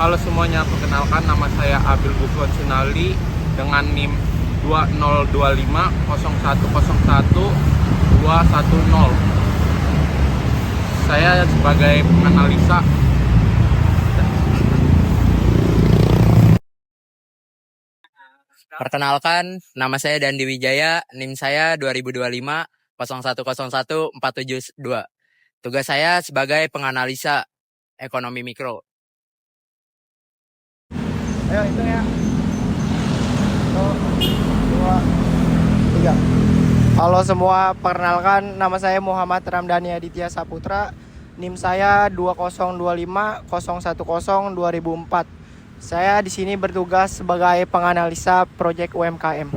Halo semuanya, perkenalkan nama saya Abil Gufron Sunali dengan NIM 202501011210. Saya sebagai penganalisa. Perkenalkan, nama saya Dandi Wijaya, NIM saya 2025 0101 472. Tugas saya sebagai penganalisa ekonomi mikro. Ayo hitung ya. 1, 2, 3. Halo semua, perkenalkan nama saya Muhammad Ramdhani Aditya Saputra. NIM saya 202501002004. Saya di sini bertugas sebagai penganalisa proyek UMKM.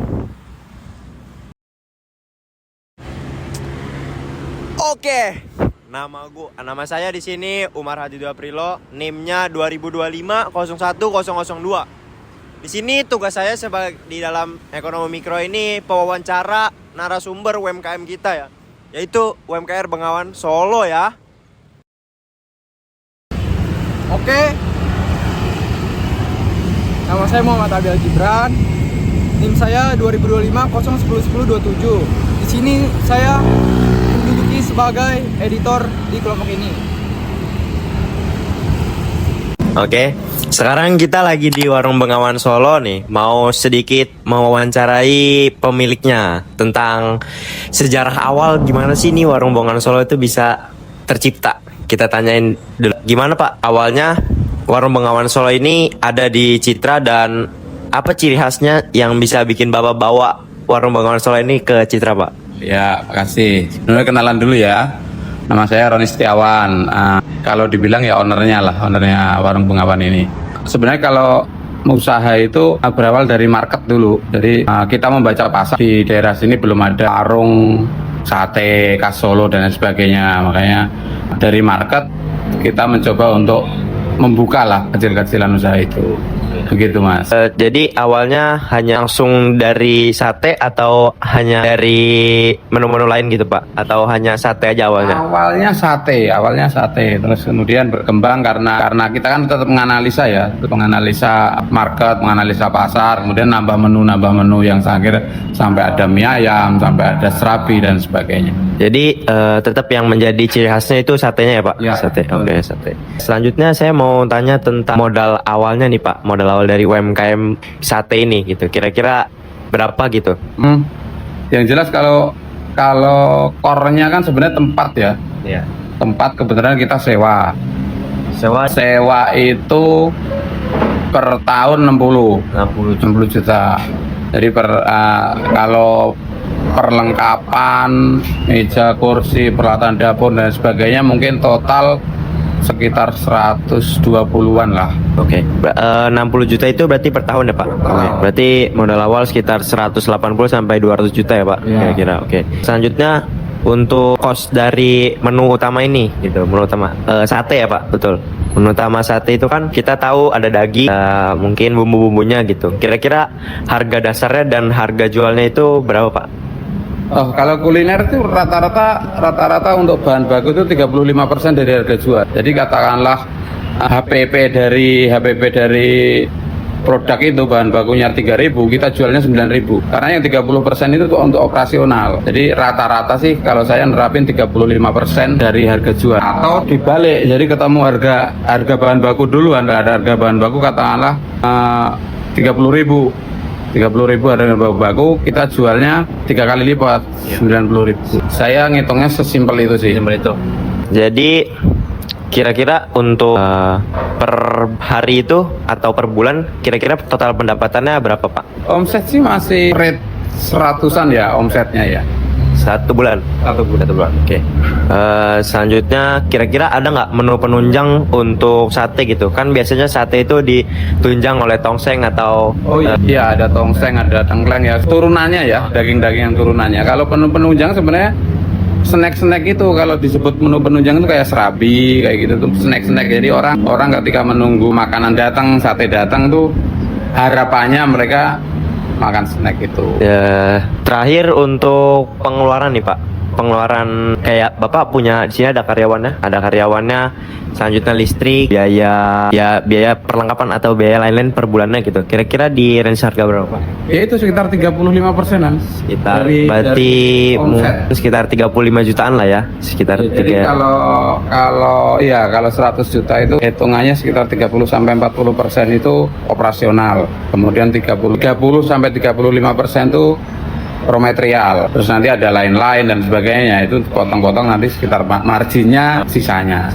Oke. Nama saya di sini Umar Hadidu Aprilo, NIM-nya 2025-01-002. Di sini tugas saya sebagai di dalam ekonomi mikro ini pewawancara narasumber UMKM kita ya, yaitu UMKM Bengawan Solo ya. Oke. Nama saya Muhammad Abil Gibran. NIM saya 2025-011027. Di sini saya menduduki sebagai editor di kelompok ini. Oke, sekarang kita lagi di Warung Bengawan Solo nih. Mau sedikit mewawancarai pemiliknya tentang sejarah awal gimana sih nih Warung Bengawan Solo itu bisa tercipta. Kita tanyain dulu, gimana Pak awalnya Warung Bengawan Solo ini ada di Citra, dan apa ciri khasnya yang bisa bikin Bapak bawa Warung Bengawan Solo ini ke Citra, Pak? Ya, makasih. Dulu kenalan dulu ya. Nama saya Roni Setiawan. Kalau dibilang ya ownernya Warung Bengawan ini. Sebenarnya kalau usaha itu berawal dari market dulu. Jadi kita membaca pasar di daerah sini belum ada warung sate khas Solo dan lain sebagainya. Makanya dari market kita mencoba untuk membuka lah kecil-kecilan usaha itu. Begitu Mas. Jadi awalnya hanya langsung dari sate atau hanya dari menu-menu lain gitu Pak? Atau hanya sate aja awalnya? Awalnya sate, terus kemudian berkembang karena kita kan tetap menganalisa ya, menganalisa market, menganalisa pasar, kemudian nambah menu yang akhir sampai ada mie ayam, sampai ada serabi dan sebagainya. Jadi tetap yang menjadi ciri khasnya itu satenya ya Pak? Ya, sate. Oke, sate. Selanjutnya saya mau tanya tentang modal awalnya nih Pak, modal awal dari UMKM sate ini gitu. Kira-kira berapa gitu? Yang jelas kalau core-nya kan sebenarnya tempat ya. Iya. Tempat kebetulan kita sewa. Sewa itu per tahun 60 juta. Jadi kalau perlengkapan, meja, kursi, peralatan dapur dan sebagainya mungkin total sekitar 120-an lah. Oke. 60 juta itu berarti per tahun ya Pak? Oke. Berarti modal awal sekitar 180 sampai 200 juta ya Pak? Ya. Kira-kira. Oke. Selanjutnya untuk cost dari menu utama ini gitu, menu utama sate ya Pak? Betul. Menu utama sate itu kan kita tahu ada daging, mungkin bumbu-bumbunya gitu. Kira-kira harga dasarnya dan harga jualnya itu berapa Pak? Oh, kalau kuliner itu rata-rata untuk bahan baku itu 35% dari harga jual. Jadi katakanlah HPP dari produk itu bahan bakunya 3.000, kita jualnya 9.000. Karena yang 30% itu untuk operasional. Jadi rata-rata sih kalau saya nerapin 35% dari harga jual. Atau dibalik, jadi ketemu harga bahan baku dulu, ada harga bahan baku katakanlah 30.000 harga baku, kita jualnya 3 kali lipat, 90.000. Saya ngitungnya sesimpel itu sih. Simpel itu. Jadi kira-kira untuk per hari itu atau per bulan kira-kira total pendapatannya berapa Pak? Omset sih masih rate 100-an ya omsetnya ya. Satu bulan. Oke. Selanjutnya kira-kira ada nggak menu penunjang untuk sate gitu? Kan biasanya sate itu ditunjang oleh tongseng atau Oh iya, ada tongseng, ada tengkleng ya. Turunannya ya, daging-daging yang turunannya. Kalau menu penunjang sebenarnya snack-snack itu, kalau disebut menu penunjang itu kayak serabi kayak gitu tuh, snack-snack. Jadi orang ketika menunggu makanan datang, sate datang tuh harapannya mereka makan snack itu. ya, terakhir untuk pengeluaran nih Pak. pengeluaran kayak Bapak punya di sini ada karyawannya, selanjutnya listrik, biaya perlengkapan atau biaya lain-lain per bulannya gitu. Kira-kira di range harga berapa, Pak? Ya itu sekitar 35%-an. Berarti omset. sekitar 35 jutaan lah ya, sekitar Jadi kalau 100 juta itu hitungannya sekitar 30 sampai 40% itu operasional. Kemudian 30 sampai 35% itu raw material. Terus nanti ada lain-lain dan sebagainya. Itu potong-potong nanti sekitar marginnya sisanya.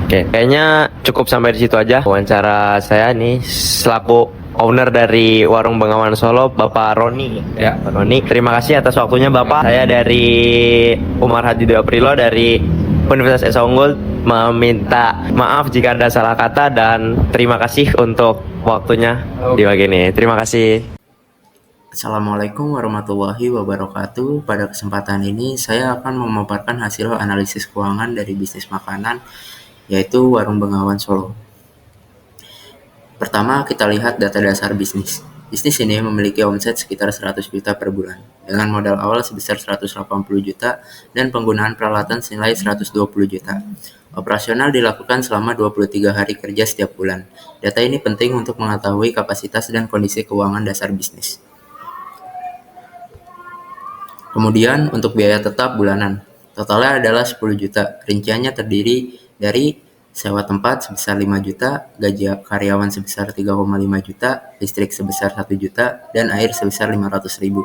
Oke, kayaknya cukup sampai di situ aja wawancara saya nih selaku owner dari Warung Bengawan Solo, Bapak Roni. Ya. Pak Roni, terima kasih atas waktunya Bapak. Saya dari Umar Hadi Dewa Aprilo dari Universitas Esa Unggul meminta maaf jika ada salah kata dan terima kasih untuk waktunya di pagi ini. Terima kasih. Assalamualaikum warahmatullahi wabarakatuh. Pada kesempatan ini saya akan memaparkan hasil analisis keuangan dari bisnis makanan, yaitu Warung Bengawan Solo. Pertama, kita lihat data dasar bisnis. Bisnis ini memiliki omset sekitar 100 juta per bulan, dengan modal awal sebesar 180 juta dan penggunaan peralatan senilai 120 juta. Operasional dilakukan selama 23 hari kerja setiap bulan. Data ini penting untuk mengetahui kapasitas dan kondisi keuangan dasar bisnis. Kemudian untuk biaya tetap bulanan, totalnya adalah 10 juta. Rinciannya terdiri dari sewa tempat sebesar 5 juta, gaji karyawan sebesar 3,5 juta, listrik sebesar 1 juta, dan air sebesar 500 ribu.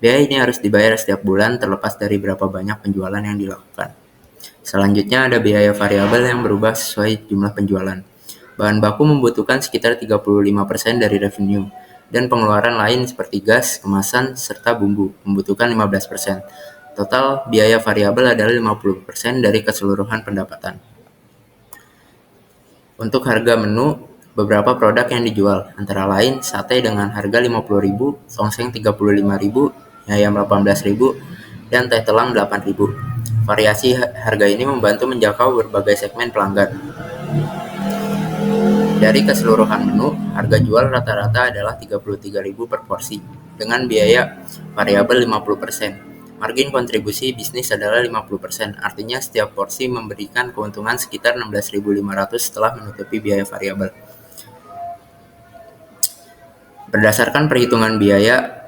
Biaya ini harus dibayar setiap bulan terlepas dari berapa banyak penjualan yang dilakukan. Selanjutnya ada biaya variabel yang berubah sesuai jumlah penjualan. Bahan baku membutuhkan sekitar 35% dari revenue, dan pengeluaran lain seperti gas, kemasan, serta bumbu membutuhkan 15%. Total biaya variabel adalah 50% dari keseluruhan pendapatan. Untuk harga menu, beberapa produk yang dijual, antara lain sate dengan harga 50.000, tongseng 35.000, ayam 18.000, dan teh telang 8.000. Variasi harga ini membantu menjangkau berbagai segmen pelanggan. Dari keseluruhan menu, harga jual rata-rata adalah 33.000 per porsi, dengan biaya variabel 50%. Margin kontribusi bisnis adalah 50%, artinya setiap porsi memberikan keuntungan sekitar 16.500 setelah menutupi biaya variabel. Berdasarkan perhitungan biaya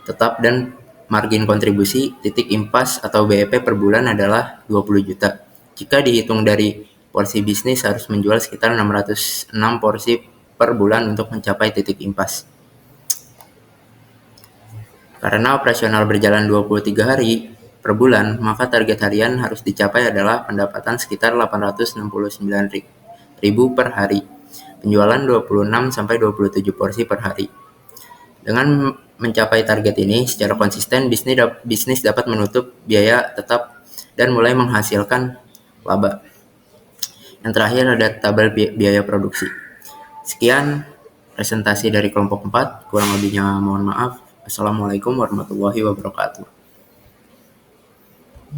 tetap dan margin kontribusi, titik impas atau BEP per bulan adalah 20 juta. Jika dihitung dari porsi bisnis harus menjual sekitar 606 porsi per bulan untuk mencapai titik impas. Karena operasional berjalan 23 hari per bulan, maka target harian harus dicapai adalah pendapatan sekitar 899.000 per hari. Penjualan 26-27 porsi per hari. Dengan mencapai target ini secara konsisten, bisnis dapat menutup biaya tetap dan mulai menghasilkan laba. Yang terakhir ada tabel biaya produksi. Sekian presentasi dari kelompok 4, kurang lebihnya mohon maaf. Assalamualaikum warahmatullahi wabarakatuh.